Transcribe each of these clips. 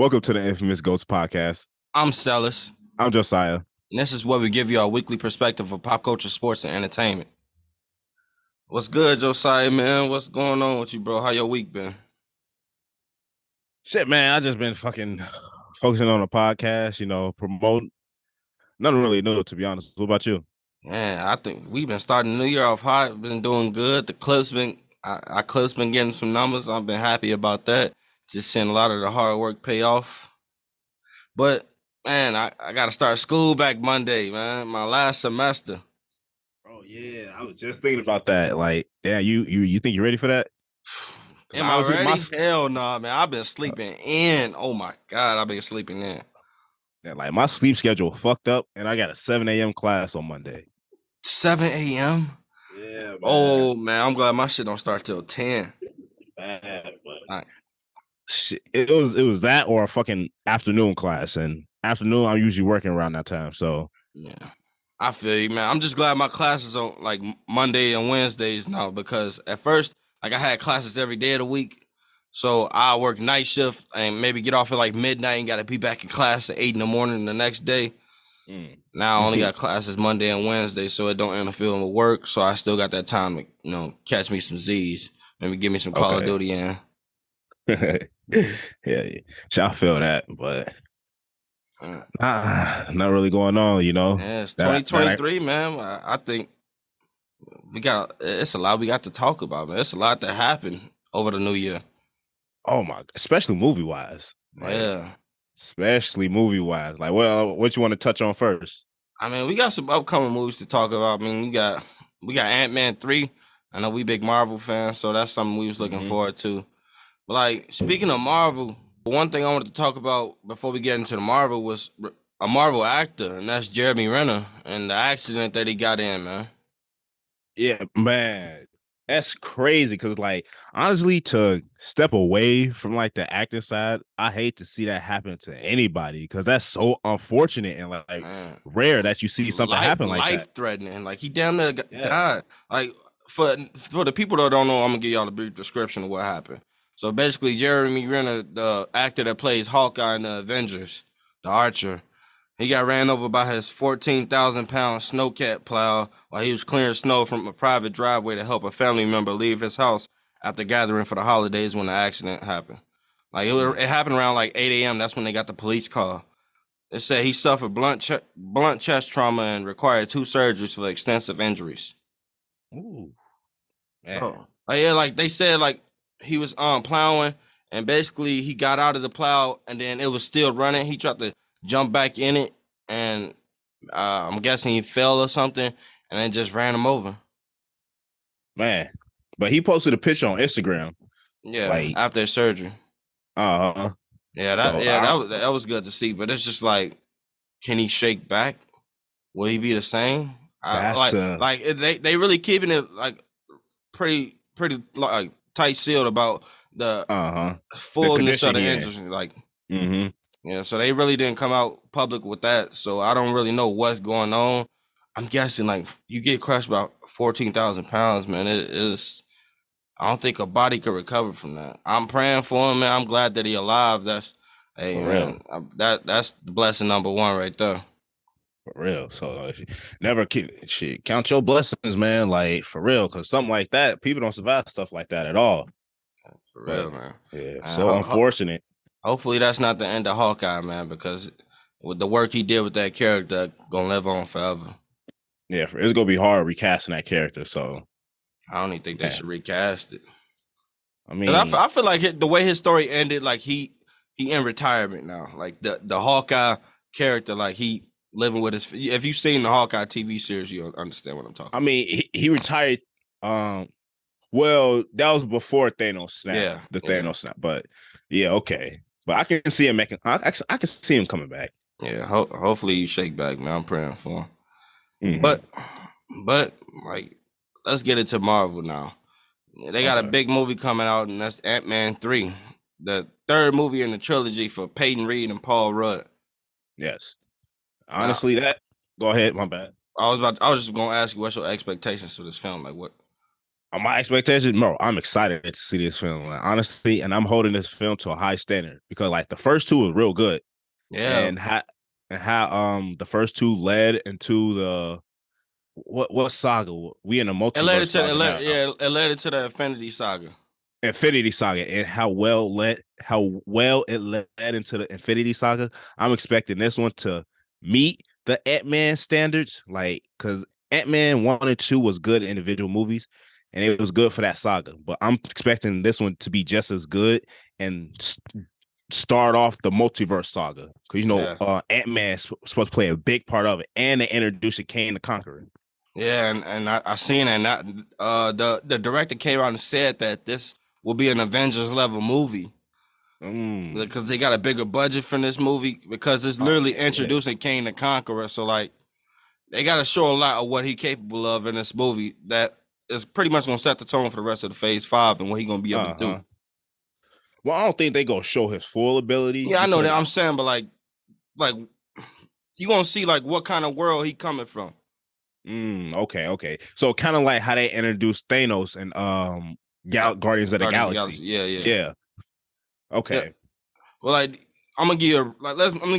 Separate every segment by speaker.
Speaker 1: Welcome to the Infamous Ghost Podcast.
Speaker 2: I'm Celis,
Speaker 1: I'm Josiah.
Speaker 2: and this is where we give you our weekly perspective of pop culture, sports, and entertainment. What's good, Josiah, man? What's going on with you, bro? How your week been?
Speaker 1: Shit, man, I just been fucking focusing on the podcast, promoting. Nothing really new, to be honest. What about you?
Speaker 2: Yeah, I think we've been starting the new year off hot. Been doing good. The Clips been, our Clips been getting some numbers. I've been happy about that. Just seeing a lot of the hard work pay off. But man, I got to start school back Monday, man. My last semester.
Speaker 1: Oh yeah, I was just thinking about that. Like, yeah, you think you're ready for that?
Speaker 2: Am I ready? Hell no, nah, man. I've been sleeping in. Oh my God, I've been sleeping in.
Speaker 1: Like my sleep schedule fucked up, and I got a 7 a.m. class on Monday.
Speaker 2: 7 a.m.
Speaker 1: Yeah, man.
Speaker 2: Oh man, I'm glad my shit don't start till 10.
Speaker 1: Bad, but shit, it was that or a fucking afternoon class, and afternoon I'm usually working around that time. So
Speaker 2: yeah, I feel you, man. I'm just glad my classes on like Monday and Wednesdays now because at first, like I had classes every day of the week, so I work night shift and maybe get off at like midnight and got to be back in class at 8 in the morning the next day. Now I only got classes Monday and Wednesday, so it don't interfere with work. So I still got that time to catch me some Z's, maybe give me some Call of Duty in.
Speaker 1: yeah, I feel that, but not really going on,
Speaker 2: Yeah, it's 2023, man. I think it's a lot we got to talk about, man. It's a lot that happened over the new year.
Speaker 1: Oh my, especially movie wise.
Speaker 2: Yeah.
Speaker 1: Especially movie wise. Like, well, what you want to touch on first?
Speaker 2: I mean, we got some upcoming movies to talk about. I mean, we got Ant-Man 3. I know we big Marvel fans, so that's something we was looking forward to. But like, speaking of Marvel, one thing I wanted to talk about before we get into the Marvel was a Marvel actor, and that's Jeremy Renner and the accident that he got in, man.
Speaker 1: Yeah, man. That's crazy because, like, honestly, to step away from like the acting side, I hate to see that happen to anybody because that's so unfortunate and like rare that you see something happen like that.
Speaker 2: Life threatening. Like he damn near died. Like for the people that don't know, I'm gonna give y'all a brief description of what happened. So basically, Jeremy Renner, the actor that plays Hawkeye in the Avengers, the Archer, he got ran over by his 14,000-pound snowcat plow while he was clearing snow from a private driveway to help a family member leave his house after gathering for the holidays when the accident happened. Like it happened around like 8 a.m. That's when they got the police call. It said he suffered blunt chest trauma and required 2 surgeries for extensive injuries.
Speaker 1: Ooh, man.
Speaker 2: Oh, yeah, like they said, like he was plowing and basically he got out of the plow and then it was still running. He tried to jump back in it, and I'm guessing he fell or something, and then just ran him over.
Speaker 1: Man, but he posted a picture on Instagram.
Speaker 2: Yeah, like, after his surgery. Yeah, that was good to see. But it's just like, can he shake back? Will he be the same? They really keeping it like pretty like tight sealed about the fullness of the injury. Like. Yeah, so they really didn't come out public with that. So I don't really know what's going on. I'm guessing like you get crushed by 14,000 pounds, man. It is. I don't think a body could recover from that. I'm praying for him, man. I'm glad that he's alive. That's man. That's the blessing number one right there.
Speaker 1: For real. So never count your blessings, man. Like for real, because something like that, people don't survive stuff like that at all.
Speaker 2: For real, man.
Speaker 1: Yeah, so unfortunate.
Speaker 2: Hopefully that's not the end of Hawkeye, man, because with the work he did with that character, gonna live on forever.
Speaker 1: Yeah, it's gonna be hard recasting that character. So
Speaker 2: I don't even think they should recast it.
Speaker 1: I mean,
Speaker 2: I feel like the way his story ended, like he in retirement now. Like the Hawkeye character, like he living with his. If you've seen the Hawkeye TV series, you'll understand what I'm talking.
Speaker 1: I mean, he retired. Well, that was before Thanos snap. Yeah, Thanos snap. But yeah, okay. But I can see him making. I can see him coming back.
Speaker 2: Yeah, hopefully you shake back, man. I'm praying for him. But like, let's get into Marvel now. They got a big movie coming out, and that's Ant-Man 3, the third movie in the trilogy for Peyton Reed and Paul Rudd.
Speaker 1: Yes, honestly, go ahead. My bad.
Speaker 2: I was just gonna ask you what's your expectations for this film. Like,
Speaker 1: On my expectation, bro, I'm excited to see this film. Like, honestly, and I'm holding this film to a high standard because like the first two was real good.
Speaker 2: Yeah.
Speaker 1: And how the first two led into the what saga? We in a multiverse saga now.
Speaker 2: It led into the Infinity Saga.
Speaker 1: Infinity Saga and how well it led into the Infinity Saga. I'm expecting this one to meet the Ant-Man standards, like because Ant-Man 1 and 2 was good individual movies, and it was good for that saga. But I'm expecting this one to be just as good and start off the multiverse saga because Ant-Man supposed to play a big part of it, and they introduced Kang the Conqueror.
Speaker 2: Yeah, and I seen it. And the director came out and said that this will be an Avengers level movie because they got a bigger budget for this movie because it's literally introducing Kang the Conqueror. So like they got to show a lot of what he's capable of in this movie that is pretty much gonna set the tone for the rest of the Phase 5 and what he's gonna be able to do.
Speaker 1: Well, I don't think they gonna show his full ability.
Speaker 2: Yeah, I know that. I'm saying, but like you gonna see like what kind of world he coming from.
Speaker 1: Okay. So kind of like how they introduced Thanos and Guardians of the Galaxy.
Speaker 2: Yeah.
Speaker 1: Okay. Yeah.
Speaker 2: Well, like I'm gonna give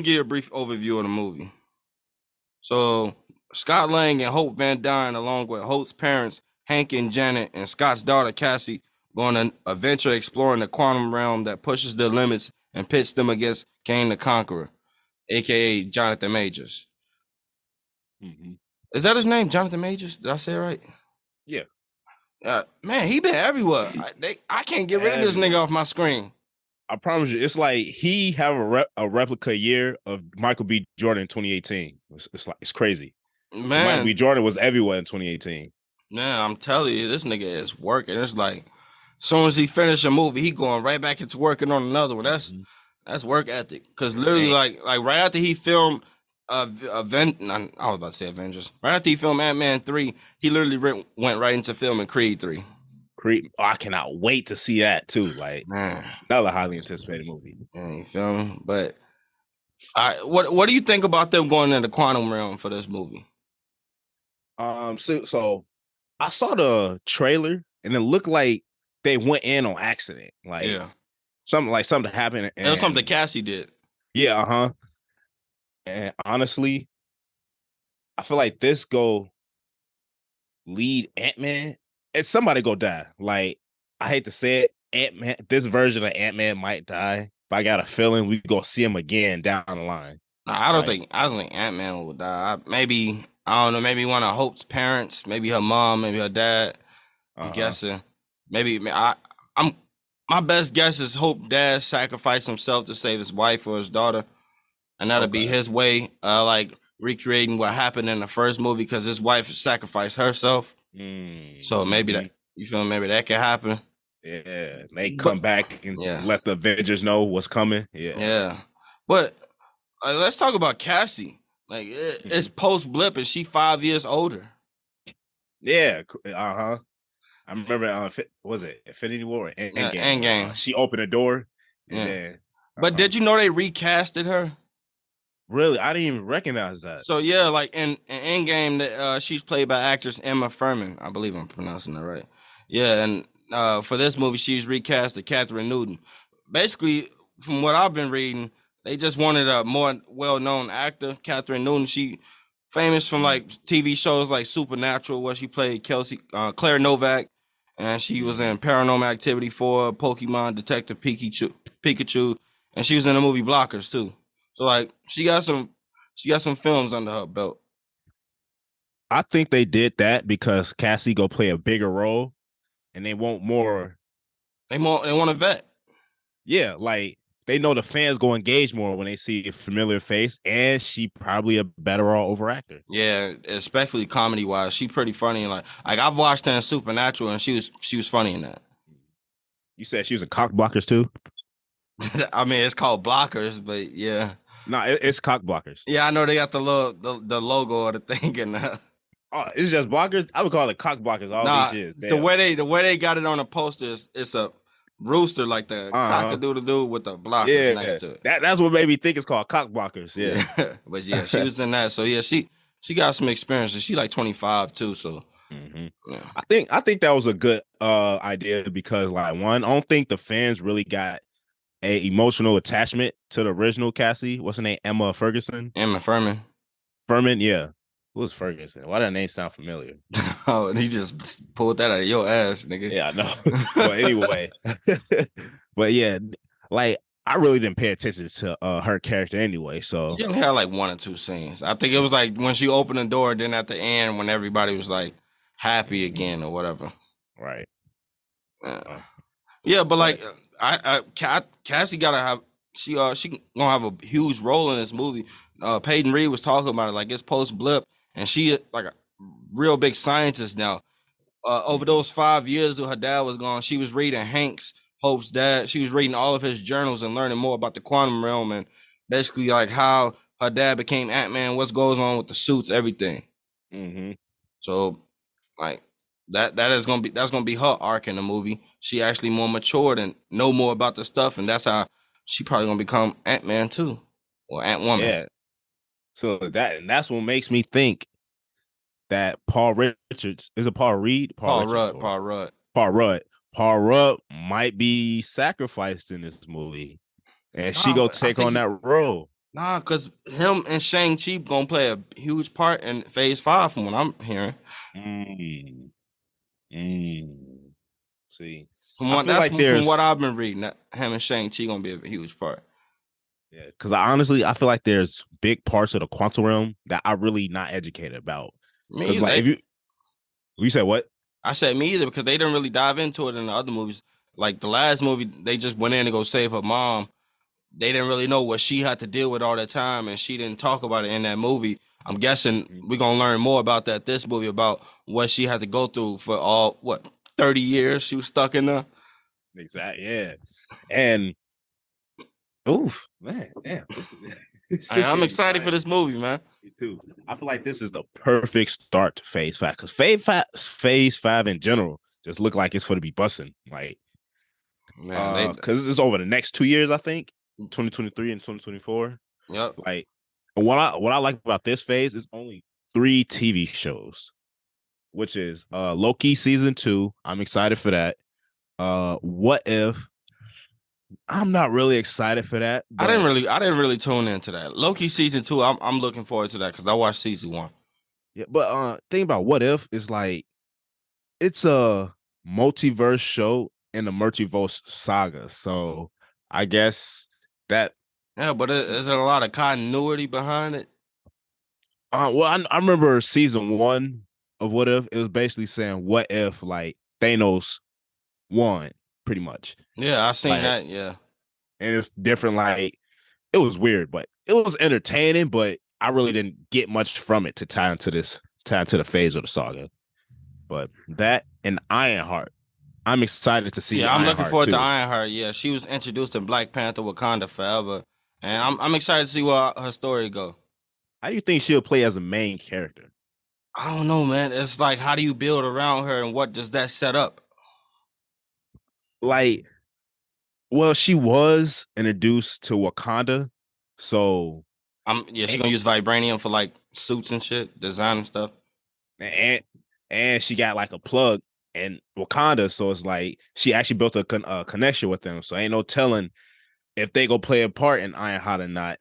Speaker 2: you a brief overview of the movie. So Scott Lang and Hope Van Dyne, along with Hope's parents Hank and Janet, and Scott's daughter Cassie, go on an adventure exploring the quantum realm that pushes their limits and pits them against Kang the Conqueror, aka Jonathan Majors. Mm-hmm. Is that his name, Jonathan Majors? Did I say it right?
Speaker 1: Yeah.
Speaker 2: Man, he been everywhere. I can't get rid of this nigga off my screen.
Speaker 1: I promise you, it's like he have a replica year of Michael B. Jordan in 2018. It's crazy. Man, Michael B. Jordan was everywhere in 2018.
Speaker 2: Man, I'm telling you, this nigga is working. It's like, as soon as he finish a movie, he going right back into working on another one. That's work ethic. Because literally, like right after he filmed I was about to say Avengers. Right after he filmed Ant-Man 3, he literally went right into filming Creed 3.
Speaker 1: I cannot wait to see that too. Like, man, another highly anticipated movie.
Speaker 2: Yeah, you feel me? But what do you think about them going into the quantum realm for this movie?
Speaker 1: So I saw the trailer and it looked like they went in on accident. Like, something happened.
Speaker 2: And it was something Cassie did.
Speaker 1: Yeah, And honestly, I feel like this go lead Ant-Man. And somebody go die. Like, I hate to say it, Ant-Man. This version of Ant-Man might die, but I got a feeling we go see him again down the line.
Speaker 2: I don't think Ant-Man will die. Maybe I don't know. Maybe one of Hope's parents. Maybe her mom. Maybe her dad. I'm guessing. Maybe I'm. My best guess is Hope dad sacrificed himself to save his wife or his daughter, and that'll be his way, like recreating what happened in the first movie because his wife sacrificed herself. So maybe that maybe that could happen.
Speaker 1: Yeah, they come back and let the Avengers know what's coming.
Speaker 2: Yeah. But let's talk about Cassie. Like it's post blip and she 5 years older.
Speaker 1: Yeah. I remember. Was it Infinity War?
Speaker 2: Endgame.
Speaker 1: She opened a door. And then,
Speaker 2: but did you know they recasted her?
Speaker 1: Really, I didn't even recognize that.
Speaker 2: So yeah, like in Endgame, she's played by actress Emma Fuhrmann. I believe I'm pronouncing that right. Yeah, and for this movie, she's recast as Catherine Newton. Basically, from what I've been reading, they just wanted a more well-known actor. Catherine Newton, she famous from like TV shows like Supernatural, where she played Claire Novak, and she was in Paranormal Activity 4, Pokemon Detective Pikachu, and she was in the movie Blockers too. So like she got some films under her belt.
Speaker 1: I think they did that because Cassie go play a bigger role, and they want more.
Speaker 2: They want a vet.
Speaker 1: Yeah, like they know the fans go engage more when they see a familiar face, and she probably a better over actor.
Speaker 2: Yeah, especially comedy wise, she pretty funny. And like I've watched her in Supernatural, and she was funny in that.
Speaker 1: You said she was in Cock Blockers too.
Speaker 2: I mean, it's called Blockers, but yeah.
Speaker 1: No, it's Cock Blockers.
Speaker 2: Yeah, I know they got the logo of the thing in there.
Speaker 1: Oh, it's just Blockers. I would call it Cock Blockers all these years.
Speaker 2: Damn. The way they got it on the poster is it's a rooster like the cock-a-doodle-doo with the blockers next to it.
Speaker 1: That's what made me think it's called Cock Blockers. Yeah.
Speaker 2: But yeah, she was in that. So yeah, she got some experience. And she like 25 too. So
Speaker 1: Mm-hmm. Yeah. I think that was a good idea because like one, I don't think the fans really got a emotional attachment to the original Cassie. What's her name? Emma Ferguson.
Speaker 2: Emma Furman.
Speaker 1: Furman, yeah. Who's Ferguson? Why that name sound familiar?
Speaker 2: Oh, he just pulled that out of your ass, nigga.
Speaker 1: Yeah, I know. But anyway, but yeah, like I really didn't pay attention to her character anyway. So
Speaker 2: she only had like 1 or 2 scenes. I think it was like when she opened the door, and then at the end when everybody was like happy again or whatever.
Speaker 1: Right.
Speaker 2: Yeah, but like Cassie gotta have she gonna have a huge role in this movie. Peyton Reed was talking about it like it's post blip, and she like a real big scientist now. Over those 5 years that her dad was gone, she was reading Hank's Hope's dad. She was reading all of his journals and learning more about the quantum realm and basically like how her dad became Ant-Man, what goes on with the suits, everything.
Speaker 1: Mm-hmm.
Speaker 2: So like that's gonna be her arc in the movie. She actually more matured and know more about the stuff, and that's how she probably gonna become Ant-Man too, or Ant-Woman.
Speaker 1: Yeah. So that's what makes me think that Paul Richards is a Paul Reed,
Speaker 2: Paul Rudd.
Speaker 1: Paul Rudd might be sacrificed in this movie, and she go take on that role.
Speaker 2: Nah, because him and Shang-Chi gonna play a huge part in Phase 5 from what I'm hearing.
Speaker 1: See,
Speaker 2: from what I've been reading, him and Shang-Chi gonna be a huge part.
Speaker 1: Yeah, because I feel like there's big parts of the quantum realm that I'm really not educated about. Because like if you said what?
Speaker 2: I said me either because they didn't really dive into it in the other movies. Like the last movie, they just went in to go save her mom. They didn't really know what she had to deal with all that time, and she didn't talk about it in that movie. I'm guessing we're gonna learn more about that this movie, about what she had to go through for all 30 years she was stuck in there.
Speaker 1: Exactly. Yeah. And oof, man, damn.
Speaker 2: I'm excited for this movie, man.
Speaker 1: Me too. I feel like this is the perfect start to Phase 5 because Phase 5 in general just look like it's for to be bussing. Like, man, because it's over the next 2 years, I think, 2023 and 2024.
Speaker 2: Yep.
Speaker 1: Like, what I like about this phase is only 3 TV shows, which is Loki season 2. I'm excited for that. What If? I'm not really excited for that.
Speaker 2: I didn't really tune into that. Loki season 2, I'm looking forward to that because I watched season 1.
Speaker 1: Yeah, but thing about What If is like it's a multiverse show in the multiverse saga. So I guess that.
Speaker 2: Yeah, but is there a lot of continuity behind it?
Speaker 1: Well, I remember season 1 of What If. It was basically saying, what if like Thanos won, pretty much.
Speaker 2: Yeah, I seen that. Yeah,
Speaker 1: and it's different. Like it was weird, but it was entertaining. But I really didn't get much from it to tie into the phase of the saga. But that and Ironheart, I'm excited to see.
Speaker 2: Yeah, I'm looking forward to Ironheart. Yeah, she was introduced in Black Panther: Wakanda Forever, and I'm excited to see where her story go.
Speaker 1: How do you think she'll play as a main character?
Speaker 2: I don't know, man. It's like, how do you build around her, and what does that set up?
Speaker 1: Like, well, she was introduced to Wakanda, so
Speaker 2: she's gonna use vibranium for like suits and shit, design and stuff.
Speaker 1: And she got like a plug in Wakanda, so it's like she actually built a connection with them. So ain't no telling if they go play a part in Ironheart or not,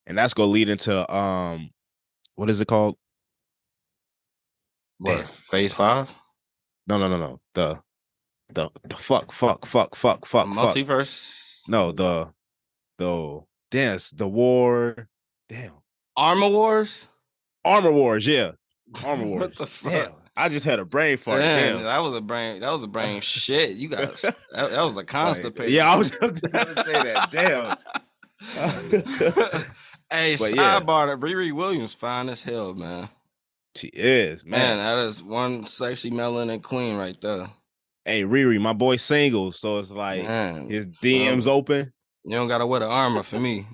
Speaker 1: and that's gonna lead into what is it called?
Speaker 2: What, Phase 5?
Speaker 1: No. The fuck.
Speaker 2: Multiverse?
Speaker 1: No, the dance, the war. Damn.
Speaker 2: Armor Wars?
Speaker 1: Armor Wars, yeah. Armor Wars.
Speaker 2: What the fuck?
Speaker 1: Damn. I just had a brain fart. Damn.
Speaker 2: That was a brain shit. You got that was a constipated.
Speaker 1: Yeah, I was just gonna say that. Damn.
Speaker 2: Hey, sidebar, that Riri Williams fine as hell, man.
Speaker 1: She is, man.
Speaker 2: That is one sexy melanin queen right there.
Speaker 1: Hey, Riri, my boy single, so it's like his DMs open.
Speaker 2: You don't gotta wear the armor for me.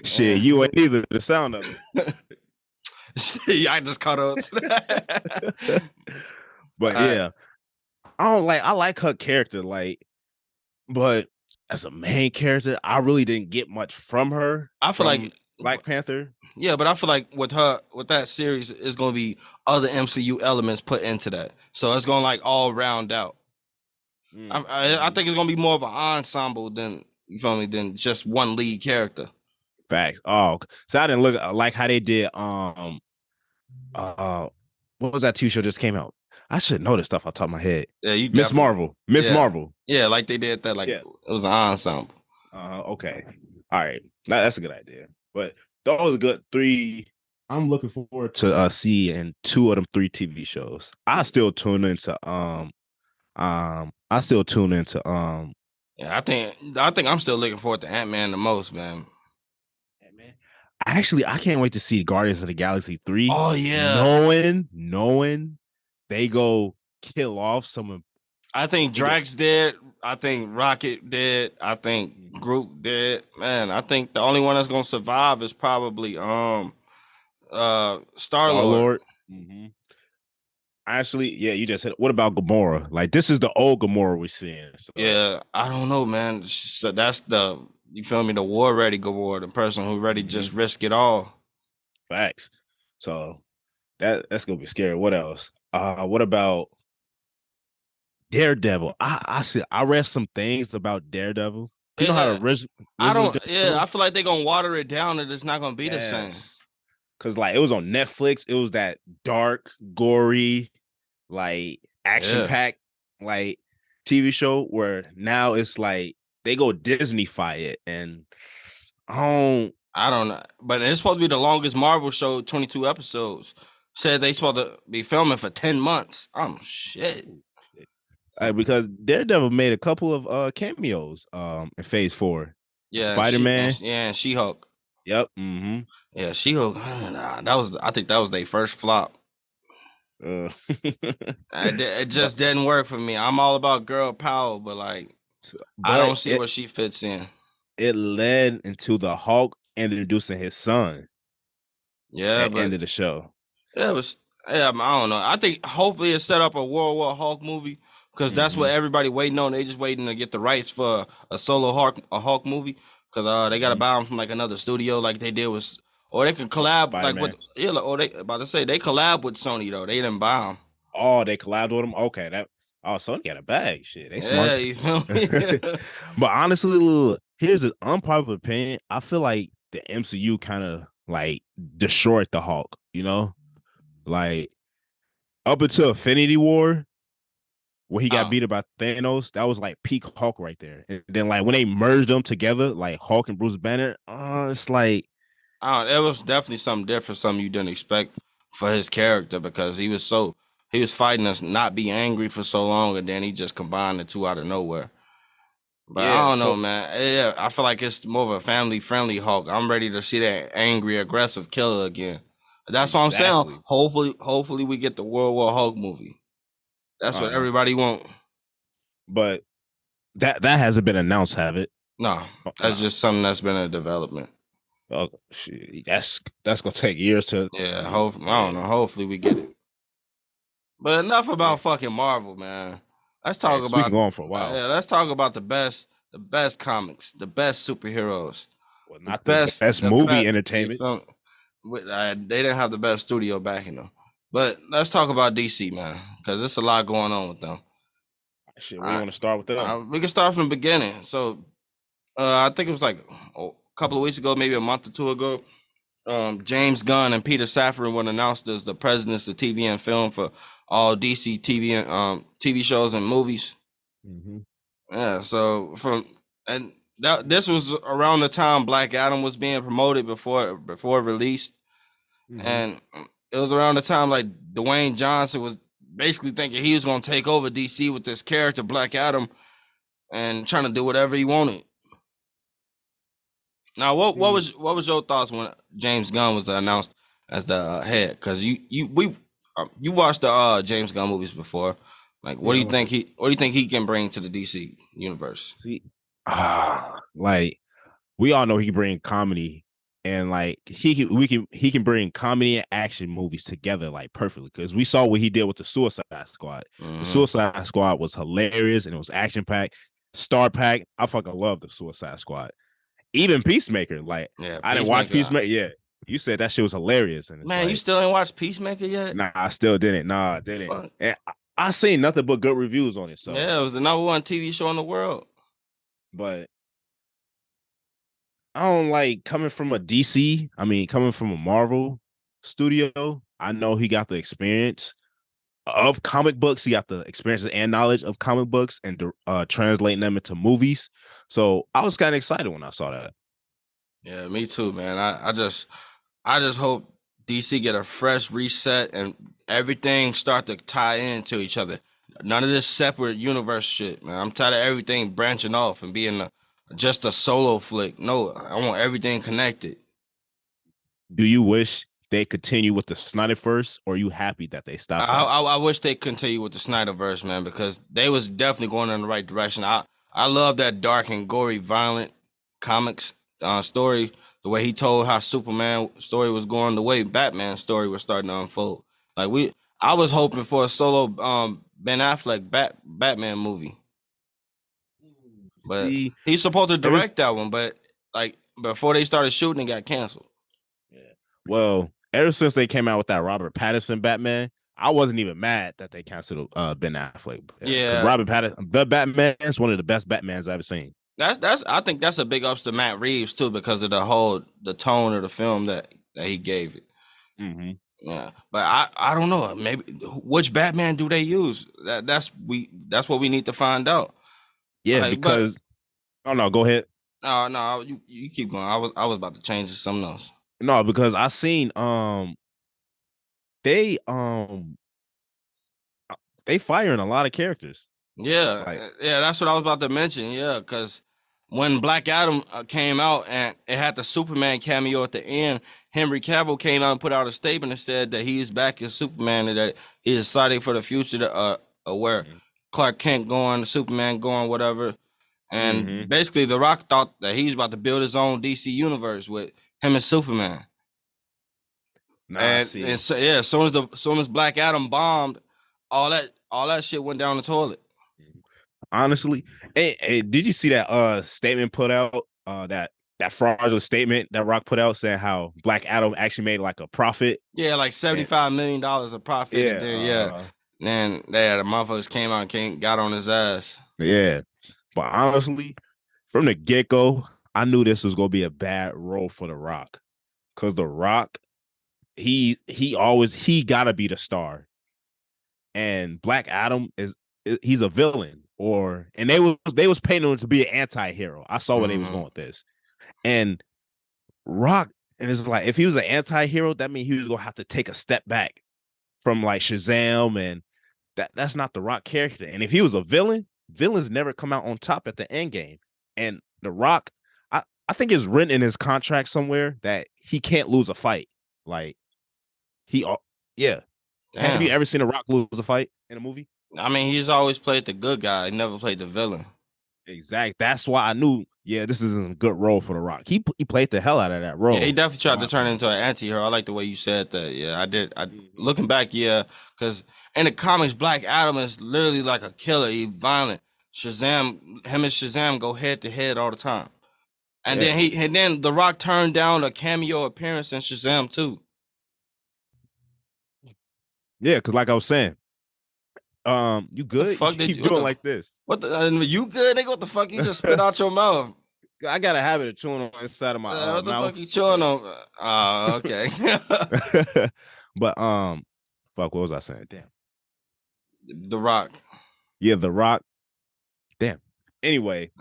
Speaker 1: Shit, you ain't either. The sound of it.
Speaker 2: I just caught up to that.
Speaker 1: But yeah, I like her character, like, but as a main character, I really didn't get much from her.
Speaker 2: I feel like
Speaker 1: Black Panther.
Speaker 2: Yeah, but I feel like with that series, is going to be other MCU elements put into that, so it's going to like all round out. I think it's going to be more of an ensemble than, you feel me, than just one lead character.
Speaker 1: Facts. Oh, so I didn't look like how they did. What was that TV show just came out? I should know this stuff off the top of my head.
Speaker 2: Yeah, you
Speaker 1: Miss Marvel. Miss Marvel.
Speaker 2: Yeah, like they did that. Like it was an ensemble.
Speaker 1: Okay. All right. That's a good idea. But those are good 3. I'm looking forward to seeing 2 of them 3 TV shows. I still tune into
Speaker 2: Yeah, I think I'm still looking forward to Ant-Man the most, man.
Speaker 1: Actually, I can't wait to see Guardians of the Galaxy 3.
Speaker 2: Oh yeah.
Speaker 1: Knowing they go kill off someone.
Speaker 2: I think Drax did. I think Rocket did. I think Groot did. Man, I think the only one that's gonna survive is probably Star-Lord.
Speaker 1: Mm-hmm. Actually, yeah, you just said. What about Gamora? Like, this is the old Gamora we're seeing. So.
Speaker 2: Yeah, I don't know, man. So that's the, you feel me, the war ready Gamora, the person who ready just risk it all.
Speaker 1: Facts. So that's gonna be scary. What else? What about Daredevil? I read some things about Daredevil. You know how to
Speaker 2: I don't. I feel like they're gonna water it down and it's not gonna be the same.
Speaker 1: Cause like it was on Netflix. It was that dark, gory, like action packed, like TV show where now it's like they go Disney-fy it, and
Speaker 2: I don't know, but it's supposed to be the longest Marvel show, 22 episodes. Said they supposed to be filming for 10 months. Shit.
Speaker 1: Because Daredevil made a couple of cameos in Phase 4.
Speaker 2: Yeah,
Speaker 1: Spider-Man.
Speaker 2: And She-Hulk.
Speaker 1: Yep. Mm-hmm.
Speaker 2: Yeah, She-Hulk. I think that was their first flop. It just didn't work for me. I'm all about girl power, but I don't see where she fits in.
Speaker 1: It led into the Hulk introducing his son.
Speaker 2: Yeah,
Speaker 1: at the end of the show.
Speaker 2: Yeah, it was. Yeah, I don't know. I think hopefully it set up a World War Hulk movie, because that's what everybody waiting on. They just waiting to get the rights for a solo Hulk movie, because they got to buy them from like another studio, like they did with, or they can collab Spider-Man. Or they about to say they collab with Sony though. They didn't buy them.
Speaker 1: Oh, they collabed with them. Okay, Sony got a bag. Shit, they smart.
Speaker 2: Yeah, you feel me?
Speaker 1: But honestly, here's an unpopular opinion. I feel like the MCU kind of like destroyed the Hulk. You know, like up until Infinity War, when he got beat up by Thanos, that was like peak Hulk right there. And then like when they merged them together, like Hulk and Bruce Banner, it's like
Speaker 2: it was definitely something different, something you didn't expect for his character, because he was fighting us not be angry for so long, and then he just combined the two out of nowhere. But I don't know, man. Yeah, I feel like it's more of a family-friendly Hulk. I'm ready to see that angry, aggressive killer again. That's what I'm saying. Hopefully we get the World War Hulk movie. That's what everybody want.
Speaker 1: But that hasn't been announced, have it?
Speaker 2: No, that's just something that's been in development.
Speaker 1: Oh shit, that's gonna take years to.
Speaker 2: Yeah, hopefully, I don't know. Hopefully we get it. But enough about fucking Marvel, man. Let's talk about.
Speaker 1: We've been going for a while.
Speaker 2: Yeah, let's talk about the best comics, the best superheroes.
Speaker 1: Well, not the best movie entertainment.
Speaker 2: They didn't have the best studio backing them. But let's talk about DC, man, because there's a lot going on with them.
Speaker 1: Shit, we want to start with them.
Speaker 2: We can start from the beginning. So, I think it was like a couple of weeks ago, maybe a month or two ago, James Gunn and Peter Safran were announced as the presidents of TV and film for all DC TV shows and movies.
Speaker 1: Mm-hmm.
Speaker 2: Yeah. So this was around the time Black Adam was being promoted before it released, and it was around the time like Dwayne Johnson was basically thinking he was going to take over DC with this character Black Adam, and trying to do whatever he wanted. Now, what was your thoughts when James Gunn was announced as the head? Because you watched the James Gunn movies before. Like, what do you think he can bring to the DC universe?
Speaker 1: Like, we all know he can bring comedy, and like he can bring comedy and action movies together like perfectly, because we saw what he did with the Suicide Squad. The Suicide Squad was hilarious and it was action packed, star packed. I fucking love the Suicide Squad. Even Peacemaker, like
Speaker 2: yeah,
Speaker 1: I didn't watch Peacemaker. Yeah, you said that shit was hilarious, and it's
Speaker 2: man,
Speaker 1: like,
Speaker 2: you still ain't watched Peacemaker yet?
Speaker 1: Nah, I still didn't. Nah, I didn't.
Speaker 2: Fuck.
Speaker 1: And I seen nothing but good reviews on it. So
Speaker 2: yeah, it was the #1 TV show in the world.
Speaker 1: But I don't like coming from a DC. I mean, coming from a Marvel studio. I know he got the experience of comic books. He got the experiences and knowledge of comic books and translating them into movies. So I was kind of excited when I saw that.
Speaker 2: Yeah, me too, man. I just hope DC get a fresh reset and everything start to tie into each other. None of this separate universe shit, man. I'm tired of everything branching off and being just a solo flick. No, I want everything connected.
Speaker 1: Do you wish they continue with the Snyderverse, or are you happy that they stopped?
Speaker 2: I wish they continue with the Snyderverse, man, because they was definitely going in the right direction. I love that dark and gory, violent comics story. The way he told how Superman story was going, the way Batman story was starting to unfold. Like I was hoping for a solo Ben Affleck Batman movie, but he's supposed to direct that one. But like before they started shooting, it got canceled.
Speaker 1: Yeah. Well, ever since they came out with that Robert Pattinson Batman, I wasn't even mad that they canceled Ben Affleck.
Speaker 2: Yeah,
Speaker 1: Robert Pattinson, the Batman, is one of the best Batmans I've ever seen.
Speaker 2: I think that's a big ups to Matt Reeves too, because of the tone of the film that he gave it.
Speaker 1: Mm-hmm.
Speaker 2: Yeah, but I don't know. Maybe which Batman do they use? That's what we need to find out.
Speaker 1: Yeah, because oh no, go ahead.
Speaker 2: No, you keep going. I was about to change to something else.
Speaker 1: No, because I seen they firing a lot of characters.
Speaker 2: Yeah, yeah, that's what I was about to mention. Yeah, because when Black Adam came out and it had the Superman cameo at the end, Henry Cavill came out and put out a statement and said that he is back as Superman and that he is excited for the future to where Clark Kent going, Superman going, whatever. And basically, The Rock thought that he was about to build his own DC universe with him and Superman. And so yeah, as soon as Black Adam bombed, all that shit went down the toilet.
Speaker 1: Honestly, hey, did you see that statement put out? That fraudulent statement that Rock put out saying how Black Adam actually made like a profit.
Speaker 2: Yeah, like $75 million of profit.
Speaker 1: Yeah,
Speaker 2: and then the motherfuckers came out and got on his ass.
Speaker 1: Yeah, but honestly, from the get go, I knew this was gonna be a bad role for The Rock, because The Rock, he gotta be the star, and Black Adam he's a villain, and they was painting him to be an anti-hero. I saw where they was going with this, and Rock, and it's like if he was an anti-hero, that means he was gonna have to take a step back from like Shazam, and that's not the Rock character. And if he was a villain, villains never come out on top at the end game. And The Rock, I think it's written in his contract somewhere that he can't lose a fight. Like yeah. Damn. Have you ever seen The Rock lose a fight in a movie?
Speaker 2: I mean, he's always played the good guy. He never played the villain.
Speaker 1: Exactly. That's why I knew, this isn't a good role for The Rock. He played the hell out of that role.
Speaker 2: Yeah, he definitely tried to turn into an anti-hero. I like the way you said that. Yeah, I did. Looking back, yeah, because in the comics, Black Adam is literally like a killer. He's violent. Shazam, him and Shazam go head to head all the time. And then The Rock turned down a cameo appearance in Shazam too.
Speaker 1: Yeah, because like I was saying, you good?
Speaker 2: Fuck
Speaker 1: you keep doing like this.
Speaker 2: What the? You good, nigga? What the fuck? You just spit out your mouth.
Speaker 1: I got a habit of chewing on the inside of my mouth.
Speaker 2: What the fuck you chewing on? Oh, okay.
Speaker 1: But fuck, what was I saying? Damn.
Speaker 2: The Rock.
Speaker 1: Yeah, The Rock. Damn. Anyway.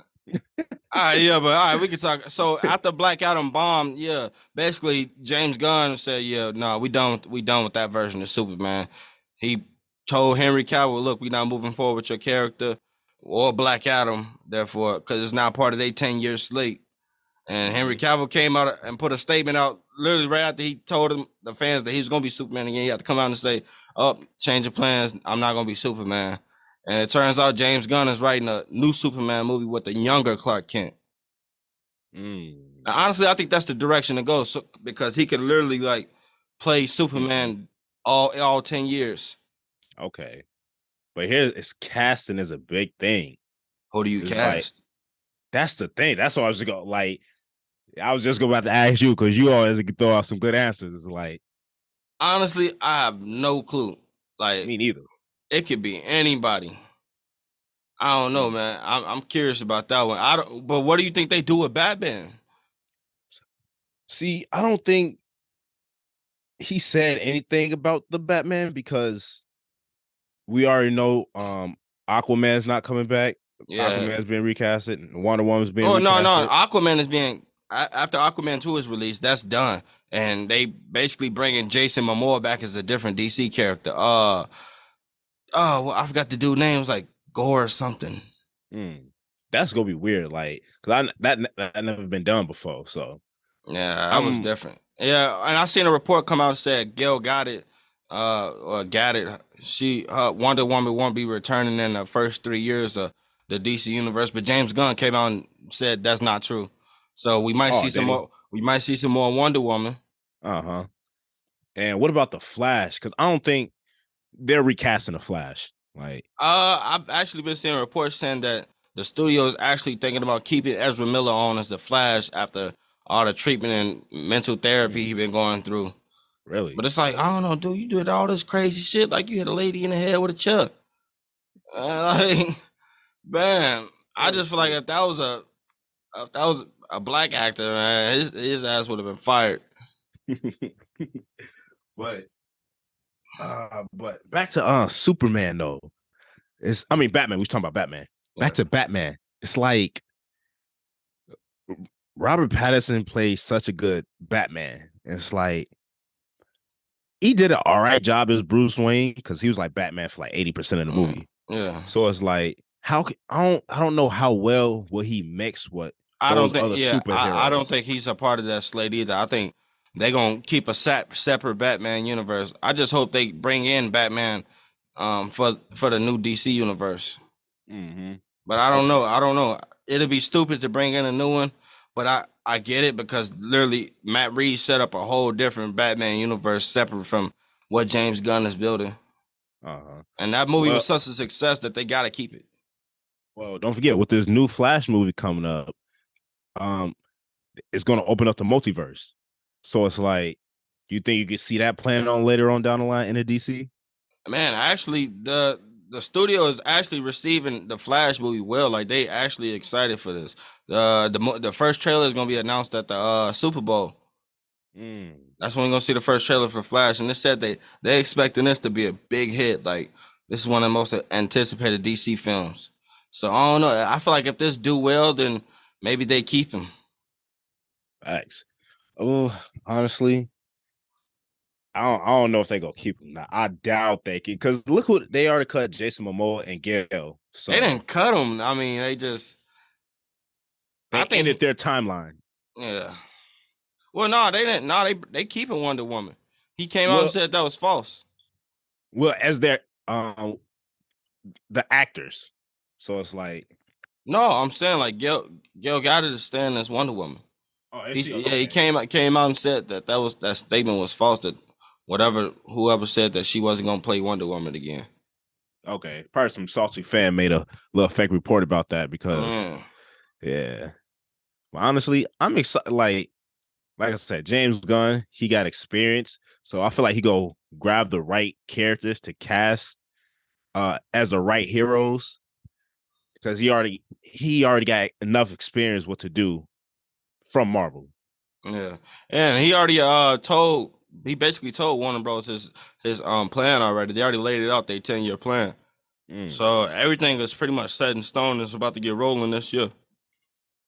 Speaker 2: All right, we can talk. So after Black Adam bombed, basically James Gunn said, we done with that version of Superman. He told Henry Cavill, look, we not moving forward with your character or Black Adam, therefore, because it's now part of their 10-year slate. And Henry Cavill came out and put a statement out literally right after he told the fans that he was going to be Superman again. He had to come out and say, change of plans. I'm not going to be Superman. And it turns out James Gunn is writing a new Superman movie with a younger Clark Kent. Now, honestly, I think that's the direction to go, because he could literally like play Superman all 10 years.
Speaker 1: Okay, but casting is a big thing.
Speaker 2: Who do you cast?
Speaker 1: Like, that's the thing. That's what I was going like. I was just about to ask you because you always throw out some good answers. It's like,
Speaker 2: honestly, I have no clue. Like,
Speaker 1: me neither.
Speaker 2: It could be anybody. I don't know, man. I'm curious about that one. I don't. But what do you think they do with Batman?
Speaker 1: See, I don't think he said anything about the Batman because we already know Aquaman's not coming back.
Speaker 2: Yeah.
Speaker 1: Aquaman's being recasted and Wonder Woman's being
Speaker 2: recasted.
Speaker 1: No.
Speaker 2: Aquaman is being after Aquaman 2 is released, that's done. And they basically bringing Jason Momoa back as a different DC character. Well, I forgot the dude's name. It was like Gore or something.
Speaker 1: That's gonna be weird, like, cause that never been done before. So
Speaker 2: yeah, that was different. Yeah, and I seen a report come out and said Gail Gadot, or Gadot, Wonder Woman won't be returning in the first 3 years of the DC universe. But James Gunn came out and said that's not true. So we might see some more. We might see some more Wonder Woman.
Speaker 1: And what about the Flash? Because I don't think they're recasting the Flash. Like,
Speaker 2: I've actually been seeing reports saying that the studio is actually thinking about keeping Ezra Miller on as the Flash after all the treatment and mental therapy he's been going through.
Speaker 1: Really?
Speaker 2: But it's like, I don't know, dude, you did all this crazy shit like you hit a lady in the head with a chuck. Man, I just feel like if that was a black actor, man, his ass would have been fired.
Speaker 1: But back to Superman though. Batman. We was talking about Batman. Back to Batman. It's like Robert Pattinson plays such a good Batman. It's like he did an all right job as Bruce Wayne because he was like Batman for like 80% of the movie.
Speaker 2: Yeah.
Speaker 1: So it's like, I don't know how well will he mix what I don't
Speaker 2: think he's a part of that slate either. I think they're gonna keep a separate Batman universe. I just hope they bring in Batman for the new DC universe. But I don't know. It'll be stupid to bring in a new one, but I get it because literally Matt Reeves set up a whole different Batman universe separate from what James Gunn is building. And that movie was such a success that they got to keep it.
Speaker 1: Well, don't forget with this new Flash movie coming up, it's going to open up the multiverse. So it's like, do you think you could see that playing on later on down the line in the DC?
Speaker 2: Man, actually, the studio is actually receiving the Flash movie well. Like, they actually excited for this. The first trailer is going to be announced at the Super Bowl. That's when we're going to see the first trailer for Flash. And they said they expecting this to be a big hit. Like, this is one of the most anticipated DC films. So, I don't know. I feel like if this do well, then maybe they keep him.
Speaker 1: Thanks. Oh, honestly, I don't know if they gonna keep him. Now, I doubt they can, because look who they already cut: Jason Momoa and Gail.
Speaker 2: So they didn't cut him. I mean, they
Speaker 1: ended their timeline.
Speaker 2: Yeah. Well, no, they didn't. No, they keeping Wonder Woman. He came out and said that was false.
Speaker 1: Well, as their the actors. So it's like,
Speaker 2: no, I'm saying like Gail Gadot is staying as Wonder Woman.
Speaker 1: Oh,
Speaker 2: he came out and said that statement was false. That whoever said that she wasn't gonna play Wonder Woman again.
Speaker 1: Okay, probably some salty fan made a little fake report about that because, yeah. Well, honestly, I'm excited. Like I said, James Gunn, he got experience, so I feel like he go grab the right characters to cast as the right heroes because he already got enough experience what to do from Marvel.
Speaker 2: Yeah, and he already basically told Warner Bros. his plan already. They already laid it out, their 10-year plan. So everything is pretty much set in stone. It's about to get rolling this year.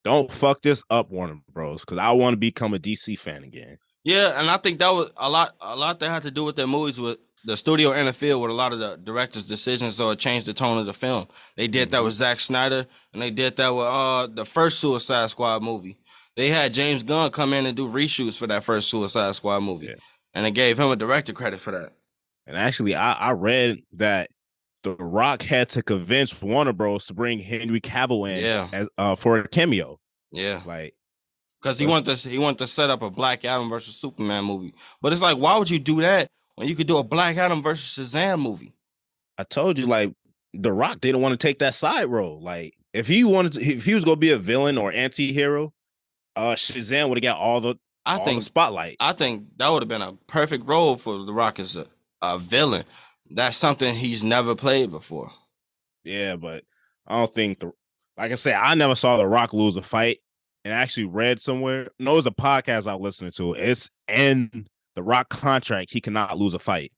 Speaker 1: Don't fuck this up, Warner Bros., because I want to become a DC fan again.
Speaker 2: Yeah, and I think that was a lot that had to do with their movies, with the studio interfered with a lot of the director's decisions, so it changed the tone of the film. They did that with Zack Snyder, and they did that with the first Suicide Squad movie. They had James Gunn come in and do reshoots for that first Suicide Squad movie, and they gave him a director credit for that.
Speaker 1: And actually, I read that The Rock had to convince Warner Bros. To bring Henry Cavill in as, for a cameo.
Speaker 2: Yeah,
Speaker 1: like
Speaker 2: because he wanted to set up a Black Adam versus Superman movie. But it's like, why would you do that when you could do a Black Adam versus Shazam movie?
Speaker 1: I told you, like, The Rock didn't want to take that side role. Like, if he was gonna be a villain or anti-hero, Shazam would have got all the spotlight.
Speaker 2: I think that would have been a perfect role for The Rock as a villain. That's something he's never played before.
Speaker 1: Yeah, but I don't think like I said, I never saw The Rock lose a fight, and I actually read somewhere. No, it was a podcast I was listening to. It's in The Rock contract he cannot lose a fight.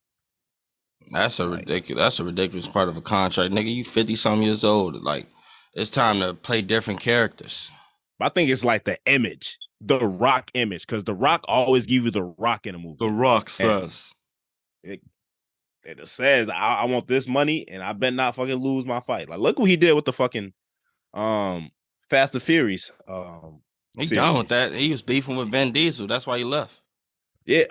Speaker 2: That's a ridiculous part of a contract, nigga. You 50-some years old. Like, it's time to play different characters.
Speaker 1: I think it's like the image, the Rock image, because the Rock always give you the Rock in a movie.
Speaker 2: The Rock says.
Speaker 1: It says, I want this money, and I bet not fucking lose my fight. Like, look what he did with the fucking Fast and Furious.
Speaker 2: He done with that. He was beefing with Vin Diesel. That's why he left.
Speaker 1: Yeah,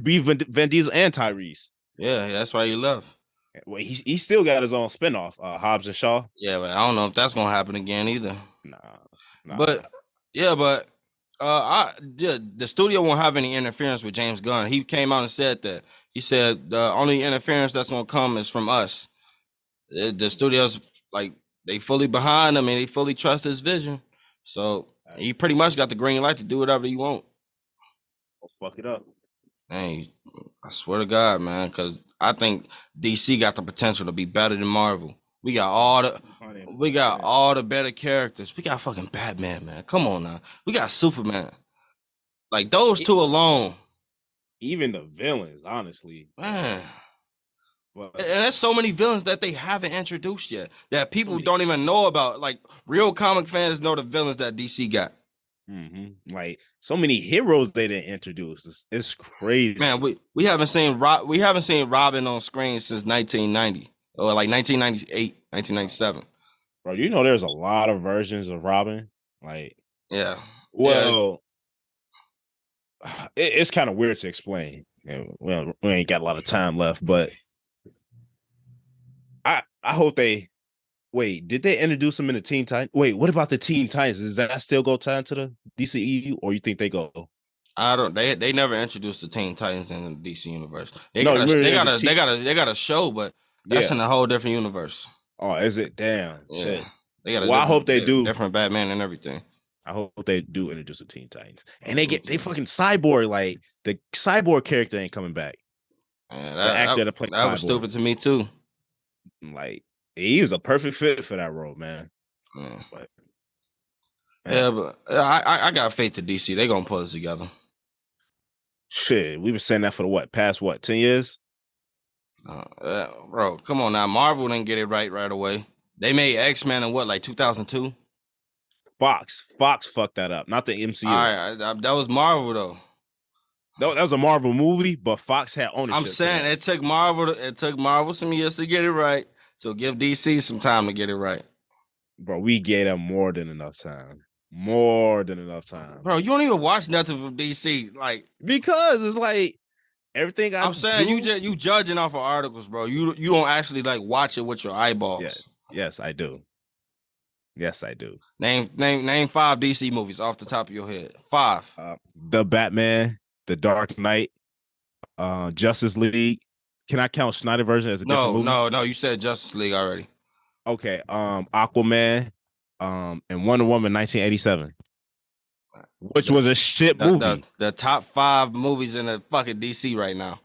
Speaker 1: beef Vin Diesel and Tyrese.
Speaker 2: Yeah, that's why he left.
Speaker 1: Well, he still got his own spinoff, Hobbs and Shaw.
Speaker 2: Yeah, but I don't know if that's gonna happen again either.
Speaker 1: Nah.
Speaker 2: But the studio won't have any interference with James Gunn. He came out and said that. He said the only interference that's gonna come is from us. The studio's like they fully behind him and they fully trust his vision. So he pretty much got the green light to do whatever you want.
Speaker 1: Fuck it up.
Speaker 2: Hey, I swear to God, man, because I think DC got the potential to be better than Marvel. We got all the better characters. We got fucking Batman, man. Come on now. We got Superman. Like those two alone.
Speaker 1: Even the villains, honestly.
Speaker 2: Man. And there's so many villains that they haven't introduced yet that people don't even know about. Like real comic fans know the villains that DC got.
Speaker 1: Mm-hmm. Like so many heroes they didn't introduce. It's crazy,
Speaker 2: man. We haven't seen Robin on screen since 1990 or like 1998, 1997.
Speaker 1: Bro, you know there's a lot of versions of Robin. Like,
Speaker 2: yeah.
Speaker 1: Well, it's kind of weird to explain. Well, we ain't got a lot of time left, but I hope they. Wait, did they introduce them in the Teen Titans? Wait, what about the Teen Titans? Does that still go tied to the DCEU, or you think they go?
Speaker 2: I don't. They never introduced the Teen Titans in the DC universe. They got a show, but that's in a whole different universe.
Speaker 1: Oh, is it? Damn.
Speaker 2: Yeah.
Speaker 1: Shit.
Speaker 2: They got.
Speaker 1: I hope they do
Speaker 2: different Batman and everything.
Speaker 1: I hope they do introduce the Teen Titans, and they fucking Cyborg. Like the Cyborg character ain't coming back.
Speaker 2: The actor that played Cyborg was stupid to me too.
Speaker 1: Like. He was a perfect fit for that role, man. But
Speaker 2: I got faith to DC. They gonna pull us together.
Speaker 1: Shit, we've been saying that for past 10 years?
Speaker 2: Bro, come on now. Marvel didn't get it right away. They made X-Men in like 2002?
Speaker 1: Fox fucked that up, not the MCU.
Speaker 2: All right, that was Marvel though.
Speaker 1: That was a Marvel movie, but Fox had ownership.
Speaker 2: I'm saying it took Marvel some years to get it right. So give DC some time to get it right.
Speaker 1: Bro, we gave them more than enough time. More than enough time.
Speaker 2: Bro, you don't even watch nothing from DC. Like,
Speaker 1: because it's like everything I'm
Speaker 2: saying you judging off of articles, bro. You don't actually like watch it with your eyeballs.
Speaker 1: Yes, I do.
Speaker 2: Name 5 DC movies off the top of your head. 5.
Speaker 1: The Batman, The Dark Knight, Justice League. Can I count Snyder version as a different movie?
Speaker 2: No. You said Justice League already.
Speaker 1: Okay. Aquaman, and Wonder Woman 1987, which was a shit movie.
Speaker 2: The top 5 movies in the fucking DC right now.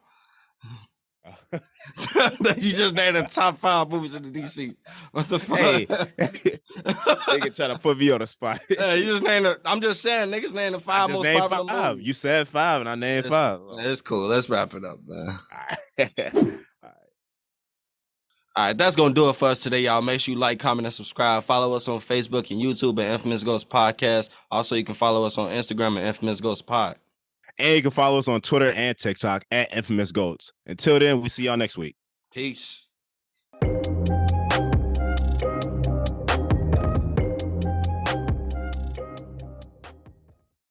Speaker 2: You just named the top 5 movies in the DC. What the fuck?
Speaker 1: Hey, nigga trying to put me on the spot.
Speaker 2: You just named I'm just saying, niggas named the 5 most popular movies.
Speaker 1: You said 5, and I named 5.
Speaker 2: It's cool. Let's wrap it up, man. All right, that's gonna do it for us today, y'all. Make sure you like, comment, and subscribe. Follow us on Facebook and YouTube at Infamous Ghost Podcast. Also, you can follow us on Instagram at Infamous Ghost Pod.
Speaker 1: And you can follow us on Twitter and TikTok at Infamous Goats. Until then, we see y'all next week.
Speaker 2: Peace.